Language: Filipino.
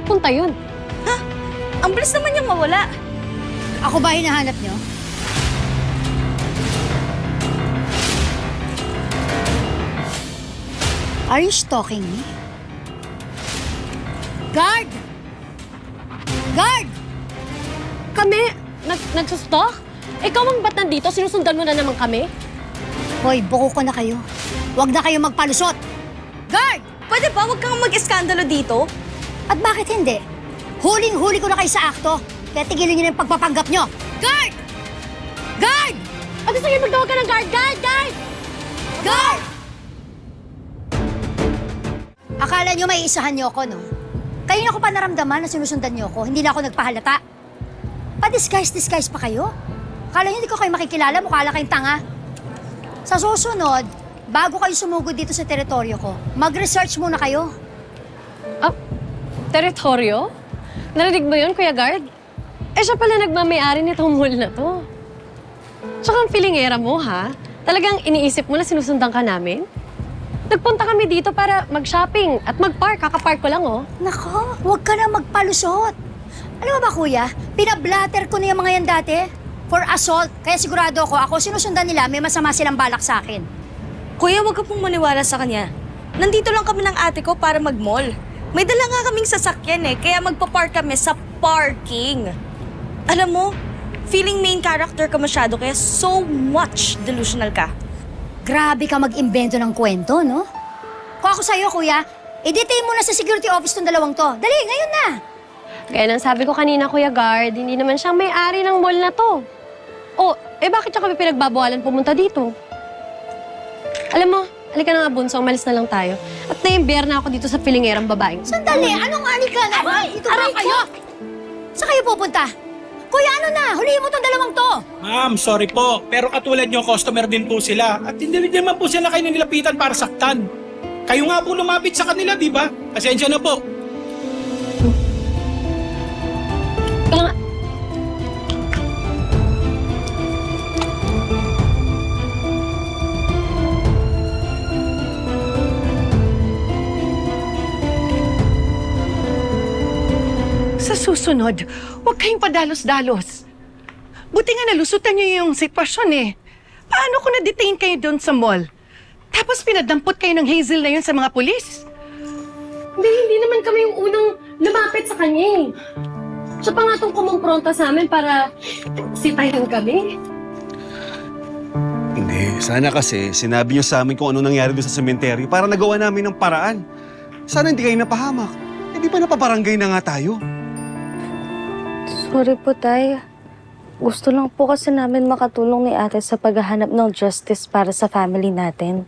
nagpunta yun? Ha? Ang bilis naman niyang mawala. Ako ba hinahanap niyo? Are you stalking me? Guard! Guard! Kami? Nagsustalk? Ikaw ang ba't nandito? Sinusundan mo na naman kami? Hoy, buko ko na kayo. Huwag na kayo magpalusot. Guard! Pwede ba huwag kang mag-eskandalo dito? At bakit hindi? Huling-huli ko na kayo sa akto. Kaya tigilin niyo na yung pagpapanggap niyo. Guard! Guard! At sige, magtawag ka ng guard! Guard! Guard! Guard! Akala niyo may isahan niyo ako, no? Kanina ko pa naramdaman na sinusundan niyo ako. Hindi na ako nagpahalata. Pa-disguise pa kayo? Akala niyo hindi ko kayo makikilala, mukha lang kayong tanga. Sa susunod, bago kayo sumugod dito sa teritoryo ko, mag-research muna kayo. Ah, teritoryo? Narinig mo yun, Kuya Guard? Eh, siya pala nagmamayari nitong mall na to. Tsaka ang filingera mo, ha? Talagang iniisip mo na sinusundan ka namin? Nagpunta kami dito para mag-shopping at mag-park. Kaka-park ko lang, oh. Nako, huwag ka na magpalusot. Alam mo ba, kuya, pinablatter ko na yung mga yan dati for assault. Kaya sigurado ako sinusundan nila, may masama silang balak sa akin. Kuya, huwag ka pong maniwala sa kanya. Nandito lang kami ng ate ko para mag-mall. May dala nga kaming sasakyan kaya magpa-park kami sa parking. Alam mo, feeling main character ka masyado kaya so much delusional ka. Grabe ka mag-imbento ng kwento, no? Kung ako sa'yo, kuya, i-detain mo na sa security office tong dalawang to. Dali, ngayon na! Kaya nang sabi ko kanina, Kuya Guard, hindi naman siyang may-ari ng mall na to. Oh, eh bakit siya kami pinagbabawalan pumunta dito? Alam mo, halika na nga, Bunso, umalis na lang tayo. At na-imbier na ako dito sa pilingerang babaeng. Sandali, anong alika na? Aray! Ito ba Aray kayo? Saan kayo pupunta? Kuya, ano na? Huliin mo tong dalawang to. Ma'am, sorry po. Pero katulad nyo, customer din po sila. At hindi rin naman po sila kayo nilapitan para saktan. Kayo nga po lumapit sa kanila, di ba? Pasensya na po. Kaya nga, Sa susunod, huwag kayong padalos-dalos. Buti nga nalusutan niyo yung sitwasyon Paano kung na-detain kayo doon sa mall? Tapos pinadampot kayo ng Hazel na yun sa mga pulis? hindi naman kami yung unang lumapit sa kanya eh. Siya pa nga itong kumumpronta sa amin para sitahin kami. Hindi. Sana kasi sinabi niyo sa amin kung ano nangyari doon sa sementeryo para nagawa namin ng paraan. Sana hindi kayo napahamak. Eh di ba napabarangay na nga tayo? Sorry po, Tay. Gusto lang po kasi namin makatulong ni ate sa paghahanap ng justice para sa family natin.